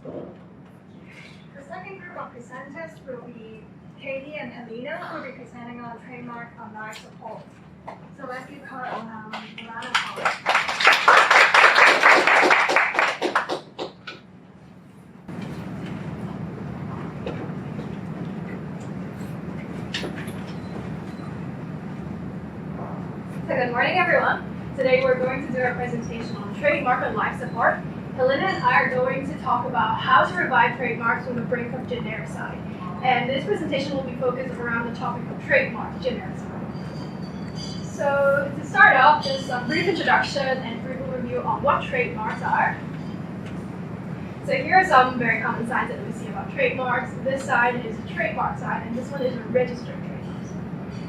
The second group of presenters will be Katie and Helena, who will be presenting on trademark on life support. So let's give her a round of applause. So good morning, everyone. Today we're going to do a presentation on trademark and life support. Helena and I are going to talk about how to revive trademarks on the brink of genericide. And this presentation will be focused around the topic of trademark genericide. So to start off, just some brief introduction and brief overview on what trademarks are. So here are some very common signs that we see about trademarks. This side is a trademark sign, and this one is a registered trademark.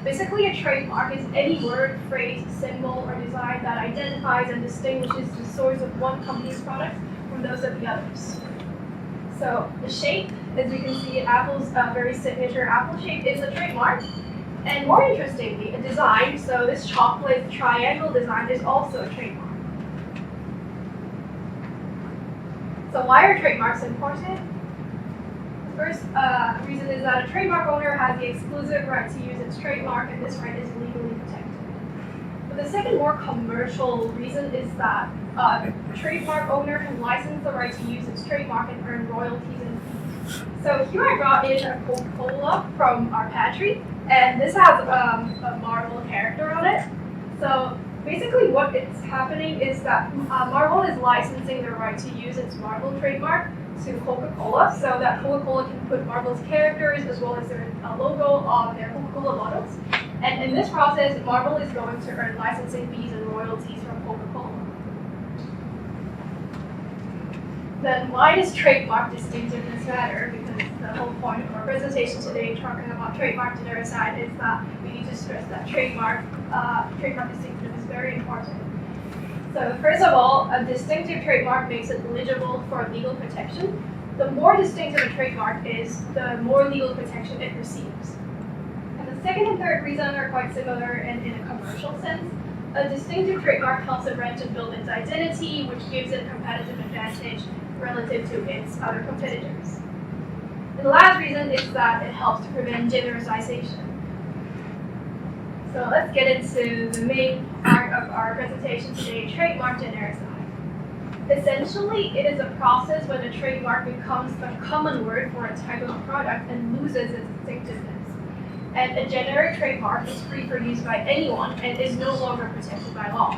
Basically, a trademark is any word, phrase, symbol, or design that identifies and distinguishes the source of one company's products from those of the others. So the shape, as we can see, Apple's very signature apple shape is a trademark. And more interestingly, a design, so this chocolate triangle design is also a trademark. So why are trademarks important? First reason is that a trademark owner has the exclusive right to use its trademark, and this right is legally protected. But the second, more commercial reason is that a trademark owner can license the right to use its trademark and earn royalties and fees. So here I brought in a Coca-Cola from our pantry, and this has a Marvel character on it. So basically what is happening is that Marvel is licensing the right to use its Marvel trademark to Coca-Cola, so that Coca-Cola can put Marvel's characters as well as their logo on their Coca-Cola bottles. And in this process, Marvel is going to earn licensing fees and royalties from Coca-Cola. Then why does trademark distinctiveness matter? Because the whole point of our presentation today, talking about trademark genericide, is that we need to stress that trademark distinctiveness is very important. So first of all, a distinctive trademark makes it eligible for legal protection. The more distinctive a trademark is, the more legal protection it receives. And the second and third reason are quite similar in a commercial sense. A distinctive trademark helps a brand to build its identity, which gives it a competitive advantage relative to its other competitors. And the last reason is that it helps to prevent genericization. So let's get into the main part of our presentation today, trademark genericide. Essentially, it is a process when a trademark becomes a common word for a type of product and loses its distinctiveness. And a generic trademark is free for use by anyone and is no longer protected by law.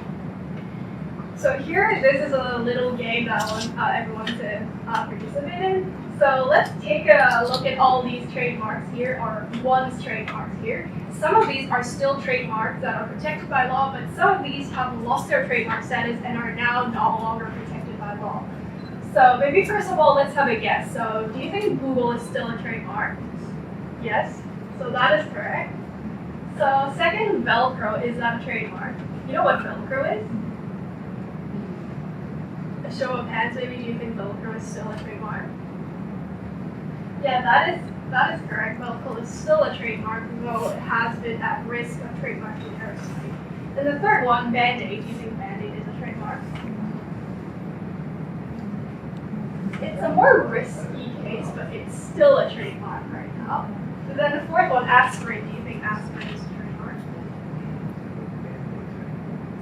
So here, this is a little game that I want everyone to participate in. So let's take a look at all these trademarks here, or one's trademarks here. Some of these are still trademarks that are protected by law, but some of these have lost their trademark status and are now no longer protected by law. So maybe first of all, let's have a guess. So do you think Google is still a trademark? Yes, so that is correct. So second, Velcro, is that a trademark? You know what Velcro is? A show of hands, maybe. Do you think Velcro is still a trademark? Yeah, that is correct. Velcro is still a trademark, though it has been at risk of trademark genericity. And the third one, Band-Aid. Do you think Band-Aid is a trademark? It's a more risky case, but it's still a trademark right now. So then the fourth one, aspirin. Do you think aspirin is a trademark?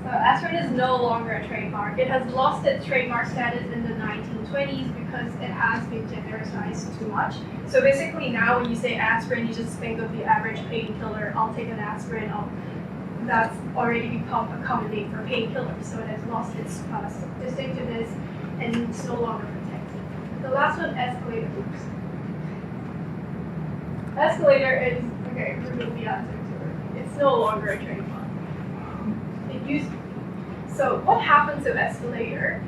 So aspirin is no longer a trademark. It has lost its trademark status in the 1920s because it has been genericized too much. So basically now when you say aspirin, you just think of the average painkiller. I'll take an aspirin. That's already become a common name for painkillers. So it has lost its distinctiveness and it's no longer protected. The last one, escalator. Oops. Escalator is, okay, remove the answer to it. It's no longer a trademark. It used to be. So what happened to escalator?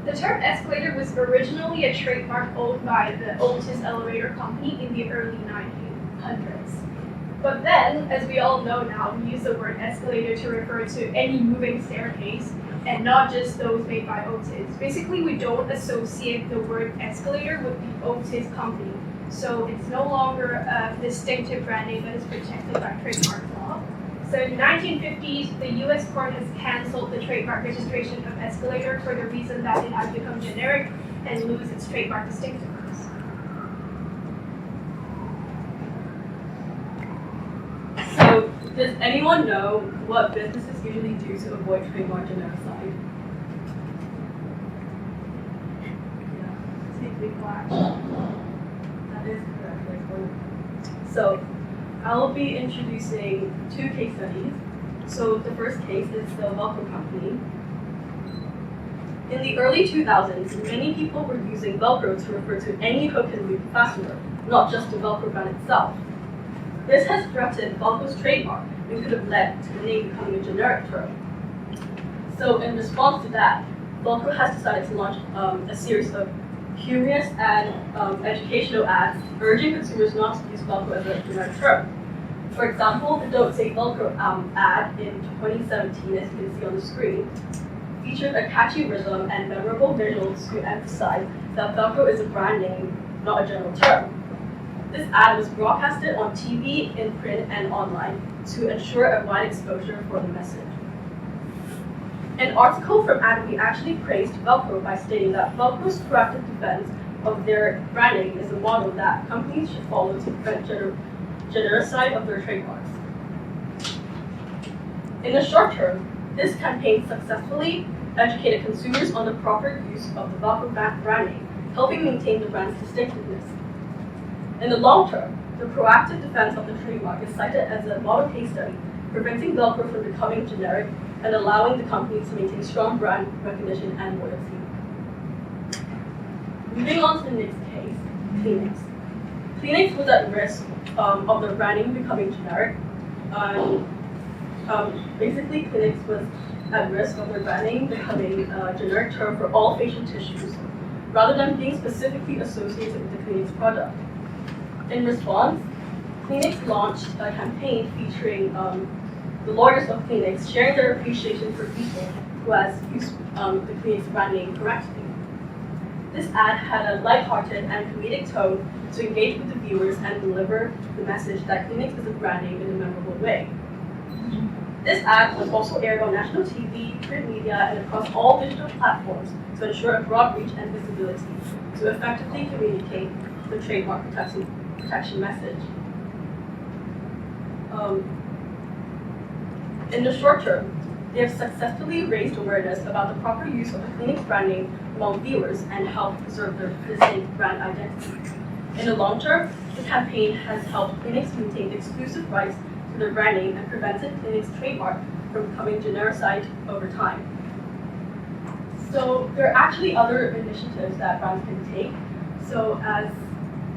The term escalator was originally a trademark owned by the Otis Elevator Company in the early 1900s. But then, as we all know now, we use the word escalator to refer to any moving staircase and not just those made by Otis. Basically, we don't associate the word escalator with the Otis Company. So it's no longer a distinctive brand name that is protected by trademark law. So in the 1950s, the US court has canceled the trademark registration of escalator for the reason that it has become generic and lose its trademark distinctiveness. So, does anyone know what businesses usually do to avoid trademark genericide? Yeah, take legal action. That is correct. So, I'll be introducing 2 case studies. So, the first case is the Velcro company. In the early 2000s, many people were using Velcro to refer to any hook and loop fastener, not just the Velcro brand itself. This has threatened Velcro's trademark and could have led to the name becoming a generic term. So in response to that, Velcro has decided to launch a series of humorous and educational ads urging consumers not to use Velcro as a generic term. For example, the Don't Say Velcro ad in 2017, as you can see on the screen, featured a catchy rhythm and memorable visuals to emphasize that Velcro is a brand name, not a general term. This ad was broadcasted on TV, in print, and online to ensure a wide exposure for the message. An article from AdWeek actually praised Velcro by stating that Velcro's proactive defense of their branding is a model that companies should follow to prevent genericide of their trademarks. In the short term, this campaign successfully educated consumers on the proper use of the Velcro branding, helping maintain the brand's distinctiveness. In the long term, the proactive defense of the trademark is cited as a model case study, preventing Velcro from becoming generic and allowing the company to maintain strong brand recognition and loyalty. Moving on to the next case, Kleenex. Kleenex was at risk of their branding becoming generic. Basically, Kleenex was at risk of their branding becoming a generic term for all facial tissues, rather than being specifically associated with the Kleenex product. In response, Kleenex launched a campaign featuring the lawyers of Kleenex sharing their appreciation for people who has used the Kleenex brand name correctly. This ad had a lighthearted and comedic tone to engage with the viewers and deliver the message that Kleenex is a brand name in a memorable way. This ad was also aired on national TV, print media, and across all digital platforms to ensure a broad reach and visibility to effectively communicate the trademark protection message. In the short term, they have successfully raised awareness about the proper use of the Kleenex branding among viewers and helped preserve their distinct brand identity. In the long term, the campaign has helped Kleenex maintain exclusive rights to their brand name and prevented Kleenex trademark from becoming genericized over time. So there are actually other initiatives that brands can take. So as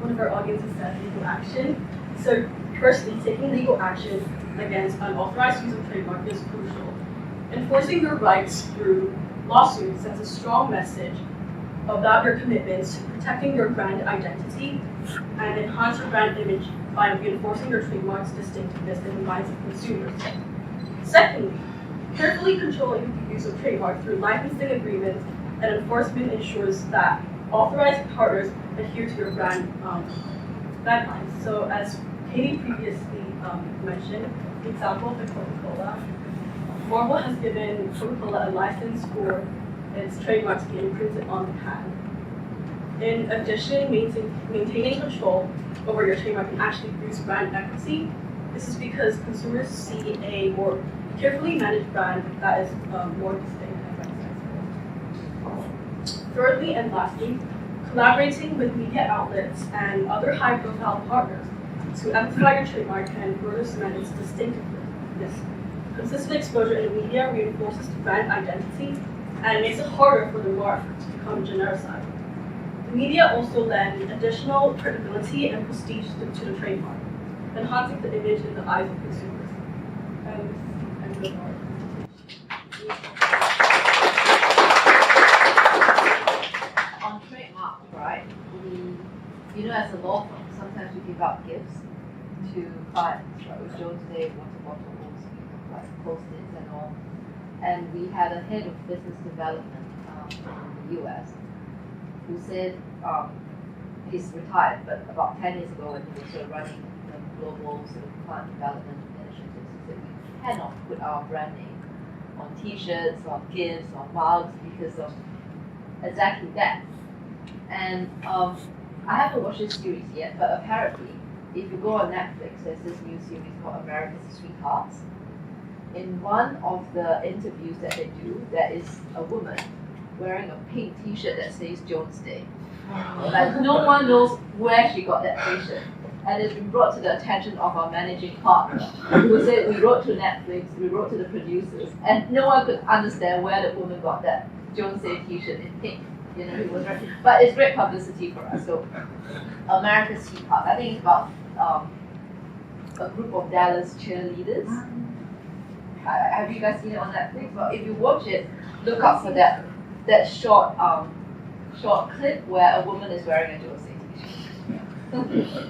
one of our audiences said, legal action. So firstly, taking legal action against unauthorized use of trademark is crucial. Enforcing your rights through lawsuits sends a strong message about your commitments to protecting your brand identity and enhance your brand image by reinforcing your trademark's distinctiveness in the minds of consumers. Secondly, carefully controlling the use of trademark through licensing agreements and enforcement ensures that authorized partners adhere to your brand guidelines. So as Katie previously mentioned, the example of the Coca-Cola, Marvel has given Coca-Cola a license for its trademark to be imprinted on the can. In addition, maintaining control over your trademark can actually boost brand equity. This is because consumers see a more carefully managed brand that is more distinct and recognizable. Thirdly and lastly, collaborating with media outlets and other high-profile partners to amplify your trademark can further cement its distinctiveness. Consistent exposure in the media reinforces the brand identity and makes it harder for the mark to become genericized. The media also lend additional credibility and prestige to the trademark, enhancing the image in the eyes of consumers. And the mark. On trademark, right? As a law firm, sometimes we give out gifts to clients. Right? We showed today water bottles, like Post-its and all. And we had a head of business development in the US who said he's retired, but about 10 years ago when he was running the global sort of client development initiatives, he said we cannot put our brand name on T-shirts, on gifts, on mugs because of exactly that. And I haven't watched this series yet, but apparently, if you go on Netflix, there's this new series called America's Sweethearts. In one of the interviews that they do, there is a woman wearing a pink T-shirt that says Jones Day. Like no one knows where she got that T-shirt, and it's been brought to the attention of our managing partner, who said we wrote to Netflix, we wrote to the producers, and no one could understand where the woman got that Jones Day T-shirt in pink. You know, it was right. But it's great publicity for us. So, America's Sweetheart. I think it's about a group of Dallas cheerleaders. Have you guys seen it on Netflix? Well, if you watch it, look up for that short clip where a woman is wearing a Jones Day T-shirt.